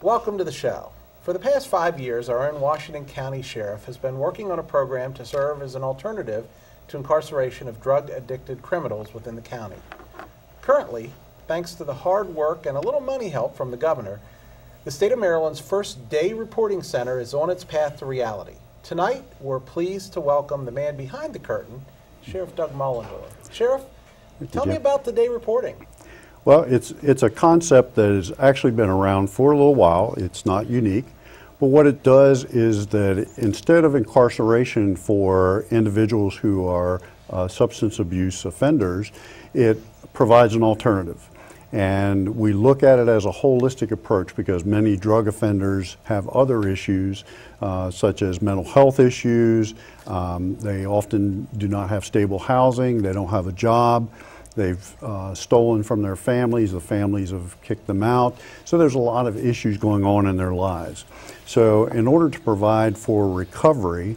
Welcome to the show. For the past 5 years, our own Washington County Sheriff has been working on a program to serve as an alternative to incarceration of drug-addicted criminals within the county. Currently, thanks to the hard work and a little money help from the governor, the state of Maryland's first day reporting center is on its path to reality. Tonight, we're pleased to welcome the man behind the curtain, Sheriff Doug Mullendore. Sheriff, tell me about the day reporting. Well, it's a concept that has actually been around for a little while. It's not unique. But what it does is that instead of incarceration for individuals who are substance abuse offenders, it provides an alternative. And we look at it as a holistic approach because many drug offenders have other issues such as mental health issues. They often do not have stable housing. They don't have a job. They've stolen from their families. The families have kicked them out. So there's a lot of issues going on in their lives. So in order to provide for recovery,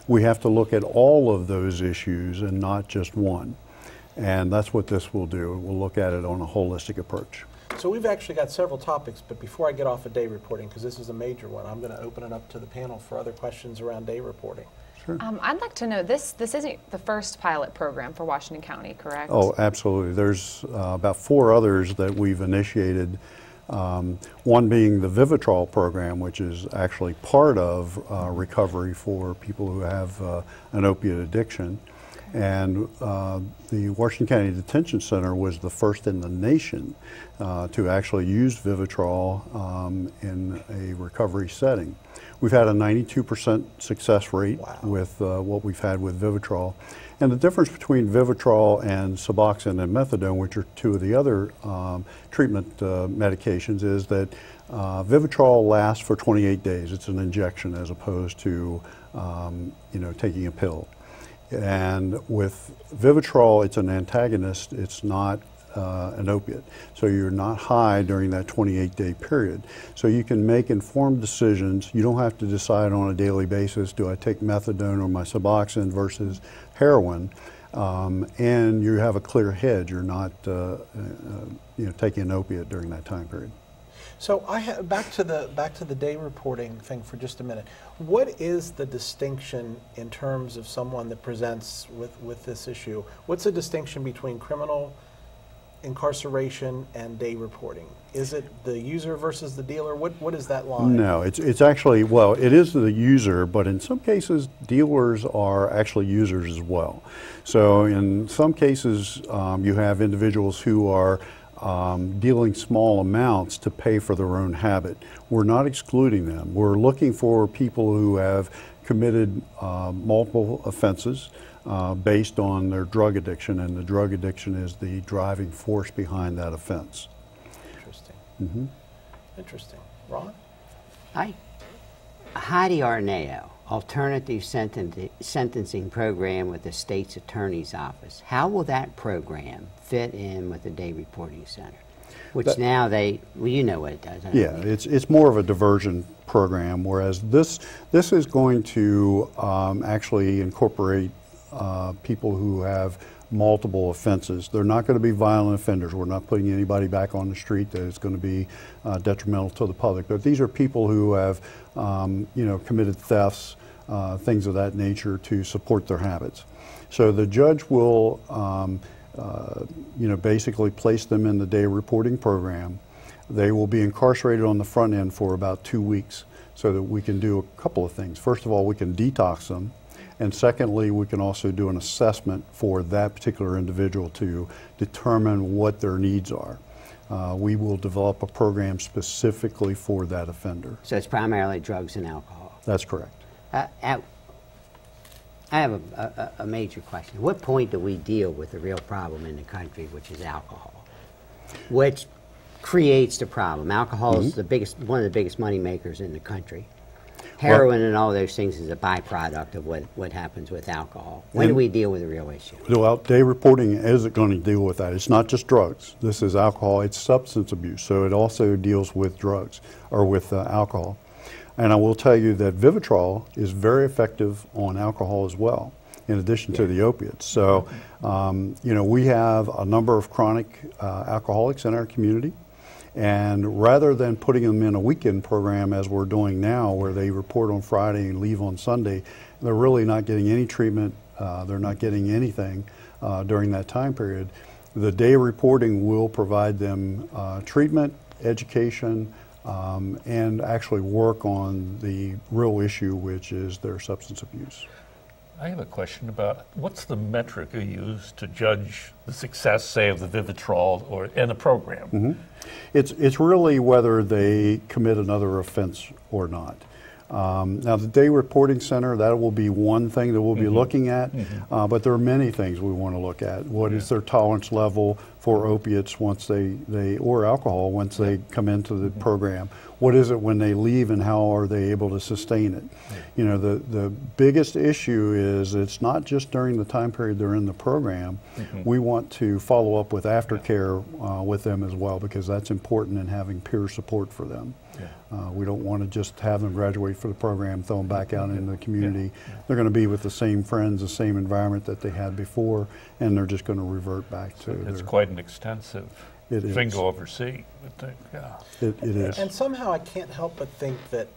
we have to look at all of those issues and not just one. And that's what this will do. We'll look at it on a holistic approach. So we've actually got several topics, but before I get off of day reporting, because this is a major one, I'm going to open it up to the panel for other questions around day reporting. Sure. I'd like to know, this isn't the first pilot program for Washington County, correct? Oh, absolutely. There's about 4 others that we've initiated. One being the Vivitrol program, which is actually part of recovery for people who have an opiate addiction. And the Washington County Detention Center was the first in the nation to actually use Vivitrol in a recovery setting. We've had a 92% success rate with what we've had with Vivitrol. And the difference between Vivitrol and Suboxone and Methadone, which are 2 of the other treatment medications, is that Vivitrol lasts for 28 days. It's an injection as opposed to taking a pill. And with Vivitrol, it's an antagonist. It's not an opiate. So you're not high during that 28-day period. So you can make informed decisions. You don't have to decide on a daily basis, do I take methadone or my Suboxone versus heroin? And you have a clear head. You're not taking an opiate during that time period. So back to the day reporting thing for just a minute. What is the distinction in terms of someone that presents with this issue? What's the distinction between criminal incarceration and day reporting? Is it the user versus the dealer? What is that line? No, it's actually, well, it is the user, but in some cases dealers are actually users as well. So in some cases you have individuals who are dealing small amounts to pay for their own habit. We're not excluding them. We're looking for people who have committed multiple offenses based on their drug addiction, and the drug addiction is the driving force behind that offense. Interesting. Mm-hmm. Interesting. Ron? Hi. Heidi Arneo, Alternative Sentencing Program with the State's Attorney's Office. How will that program fit in with the Day Reporting Center? Which now you know what it does. Yeah, it's more of a diversion program, whereas this is going to actually incorporate people who have multiple offenses. They're not going to be violent offenders. We're not putting anybody back on the street that is going to be detrimental to the public. But these are people who have, committed thefts, things of that nature to support their habits. So the judge will, basically place them in the day reporting program. They will be incarcerated on the front end for about 2 weeks so that we can do a couple of things. First of all, we can detox them. And secondly, we can also do an assessment for that particular individual to determine what their needs are. We will develop a program specifically for that offender. So it's primarily drugs and alcohol? That's correct. I have a major question. At what point do we deal with the real problem in the country, which is alcohol, which creates the problem? Alcohol is one of the biggest money makers in the country. Heroin and all those things is a byproduct of what happens with alcohol. When do we deal with the real issue? Well, day reporting isn't going to deal with that. It's not just drugs. This is alcohol. It's substance abuse. So it also deals with drugs or with alcohol. And I will tell you that Vivitrol is very effective on alcohol as well, in addition to the opiates. So, we have a number of chronic alcoholics in our community. And rather than putting them in a weekend program as we're doing now, where they report on Friday and leave on Sunday, they're really not getting any treatment. They're not getting anything during that time period. The day reporting will provide them treatment, education, and actually work on the real issue, which is their substance abuse. I have a question about what's the metric you use to judge the success, say, of the Vivitrol or in a program? Mm-hmm. It's really whether they commit another offense or not. Now, the day reporting center, that will be one thing that we'll be looking at, but there are many things we want to look at. What is their tolerance level for opiates once or alcohol once they come into the program? What is it when they leave, and how are they able to sustain it? You know, the biggest issue is it's not just during the time period they're in the program. We want to follow up with aftercare with them as well, because that's important in having peer support for them. We don't want to just have them graduate for the program, throw them back out into the community. They're going to be with the same friends, the same environment that they had before, and they're just going to revert back to It's quite an extensive thing to oversee, I think. It is. And somehow I can't help but think that,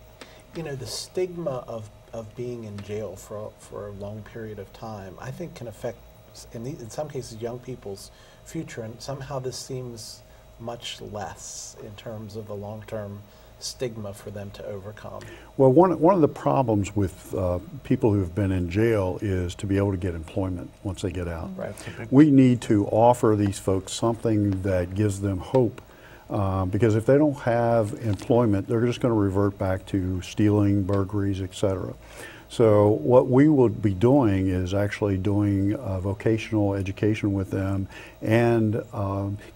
you know, the stigma of being in jail for a long period of time, I think can affect, in some cases, young people's future, and somehow this seems much less in terms of the long-term stigma for them to overcome. Well, one of the problems with people who have been in jail is to be able to get employment once they get out. Right. We need to offer these folks something that gives them hope, because if they don't have employment, they're just going to revert back to stealing, burglaries, etc. So what we will be doing is actually doing vocational education with them and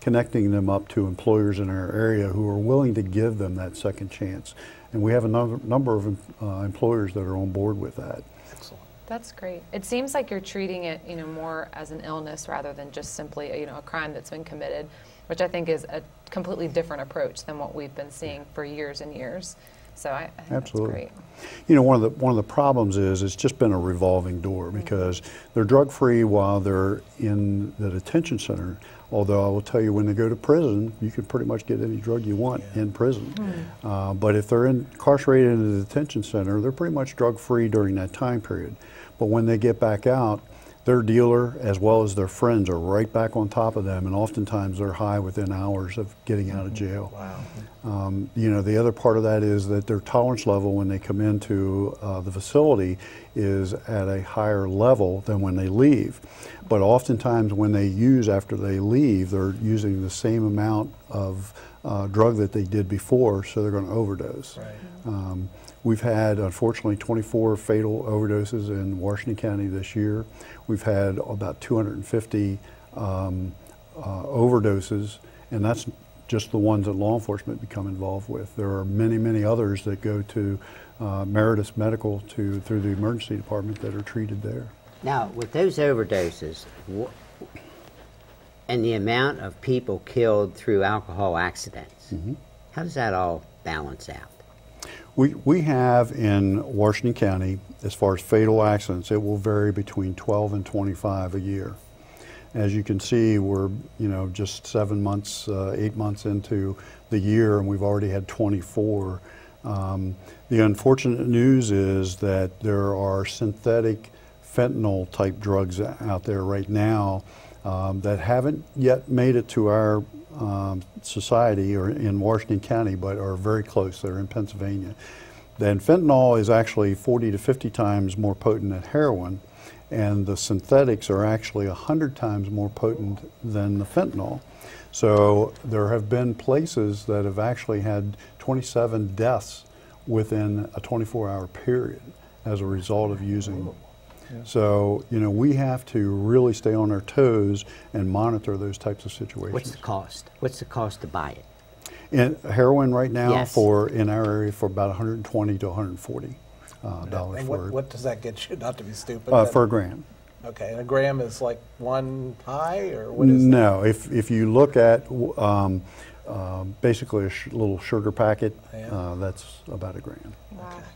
connecting them up to employers in our area who are willing to give them that second chance. And we have a number of employers that are on board with that. Excellent. That's great. It seems like you're treating it, you know, more as an illness rather than just simply, you know, a crime that's been committed, which I think is a completely different approach than what we've been seeing for years and years. So I think Absolutely. that's great. You know, one of the problems is it's just been a revolving door, because they're drug-free while they're in the detention center. Although I will tell you, when they go to prison, you can pretty much get any drug you want in prison. But if they're incarcerated in the detention center, they're pretty much drug-free during that time period. But when they get back out, their dealer as well as their friends are right back on top of them, and oftentimes they're high within hours of getting out of jail. Wow. You know, the other part of that is that their tolerance level when they come into the facility is at a higher level than when they leave. But oftentimes when they use after they leave, they're using the same amount of drug that they did before, so they're going to overdose. Right. We've had, unfortunately, 24 fatal overdoses in Washington County this year. We've had about 250 overdoses, and that's just the ones that law enforcement become involved with. There are many, many others that go to Meritus Medical through the emergency department that are treated there. Now, with those overdoses and the amount of people killed through alcohol accidents, how does that all balance out? We have in Washington County, as far as fatal accidents, it will vary between 12 and 25 a year. As you can see, we're just 7 months, 8 months into the year, and we've already had 24. The unfortunate news is that there are synthetic fentanyl type drugs out there right now that haven't yet made it to our society or in Washington County, but are very close. They're in Pennsylvania. Then fentanyl is actually 40 to 50 times more potent than heroin, and the synthetics are actually 100 times more potent than the fentanyl. So there have been places that have actually had 27 deaths within a 24-hour period as a result of using. So, we have to really stay on our toes and monitor those types of situations. What's the cost? What's the cost to buy it? And heroin right now Yes. in our area for about $120 to $140 dollars And for what does that get you? Not to be stupid. for a gram. Okay, and a gram is like one high, or what is No, if you look at basically a little sugar packet, that's about a gram. Wow. Okay.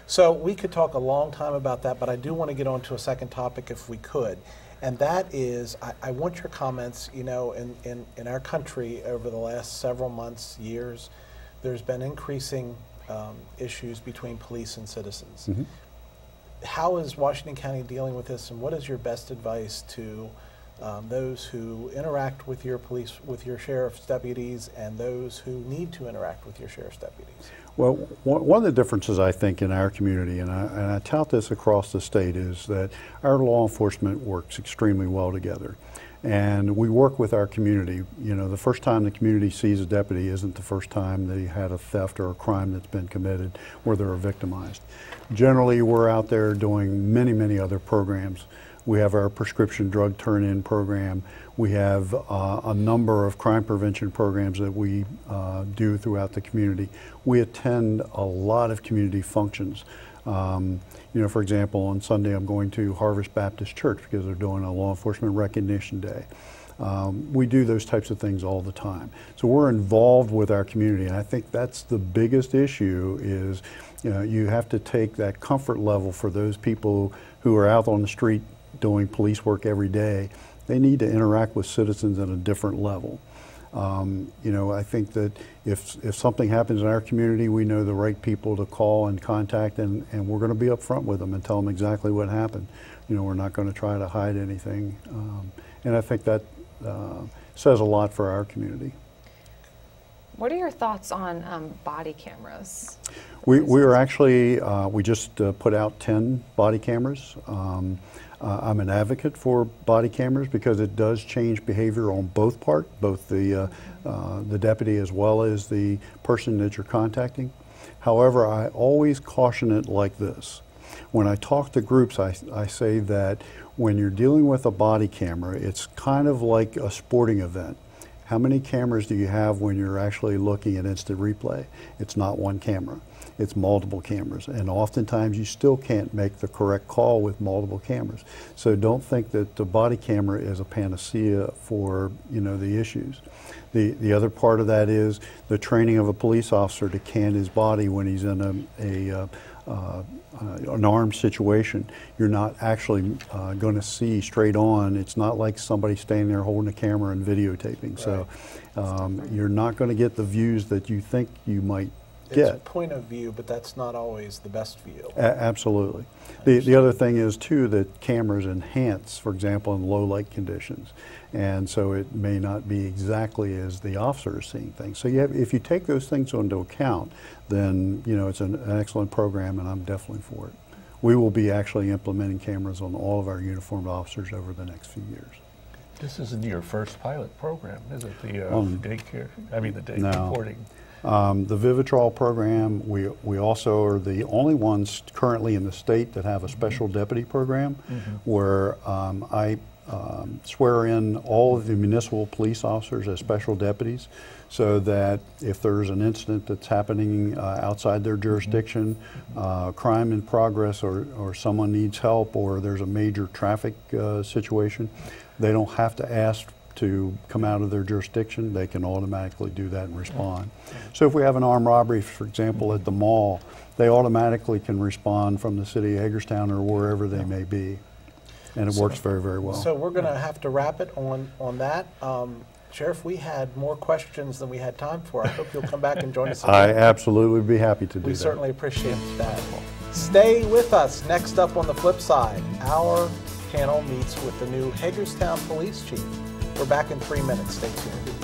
So we could talk a long time about that, but I do want to get on to a second topic if we could. And that is, I want your comments, you know, in our country over the last several months, years, there's been increasing issues between police and citizens. Mm-hmm. How is Washington County dealing with this, and what is your best advice to those who interact with your police, with your sheriff's deputies, and those who need to interact with your sheriff's deputies? Well, one of the differences I think in our community, and I tout this across the state, is that our law enforcement works extremely well together. And we work with our community. You know, the first time the community sees a deputy isn't the first time they had a theft or a crime that's been committed where they're victimized. Generally, we're out there doing many, many other programs. We have our prescription drug turn-in program. We have a number of crime prevention programs that we do throughout the community. We attend a lot of community functions. You know, for example, on Sunday I'm going to Harvest Baptist Church because they're doing a Law Enforcement Recognition Day. We do those types of things all the time. So we're involved with our community, and I think that's the biggest issue is, you know, you have to take that comfort level for those people who are out on the street doing police work every day. They need to interact with citizens at a different level. You know, I think that if something happens in our community, we know the right people to call and contact, and we're going to be up front with them and tell them exactly what happened. You know, we're not going to try to hide anything. And I think that says a lot for our community. What are your thoughts on body cameras? We are actually, we just put out 10 body cameras. I'm an advocate for body cameras because it does change behavior on both the deputy as well as the person that you're contacting. However, I always caution it like this. When I talk to groups, I say that when you're dealing with a body camera, it's kind of like a sporting event. How many cameras do you have when you're actually looking at instant replay? It's not one camera. It's multiple cameras, and oftentimes you still can't make the correct call with multiple cameras. So don't think that the body camera is a panacea for, you know, the issues. The other part of that is the training of a police officer to can his body when he's in an armed situation. You're not actually going to see straight on. It's not like somebody standing there holding a camera and videotaping. Right. So you're not going to get the views that you think you might get. It's a point of view, but that's not always the best view. Absolutely. The other thing is, too, that cameras enhance, for example, in low light conditions. And so it may not be exactly as the officer is seeing things. So if you take those things into account, then, you know, it's an excellent program, and I'm definitely for it. We will be actually implementing cameras on all of our uniformed officers over the next few years. This isn't your first pilot program, is it? The daycare, I mean the day reporting. The Vivitrol program, we also are the only ones currently in the state that have a special deputy program where I swear in all of the municipal police officers as special deputies so that if there's an incident that's happening outside their jurisdiction, crime in progress, or someone needs help, or there's a major traffic situation, they don't have to ask to come out of their jurisdiction. They can automatically do that and respond. So if we have an armed robbery, for example, at the mall, they automatically can respond from the city of Hagerstown or wherever they may be. And it works very, very well. So we're going to have to wrap it on that. Sheriff, we had more questions than we had time for. I hope you'll come back and join us again. I absolutely would be happy to do that. We certainly appreciate that. Stay with us. Next up on the flip side, our panel meets with the new Hagerstown Police Chief. We're back in 3 minutes. Stay tuned.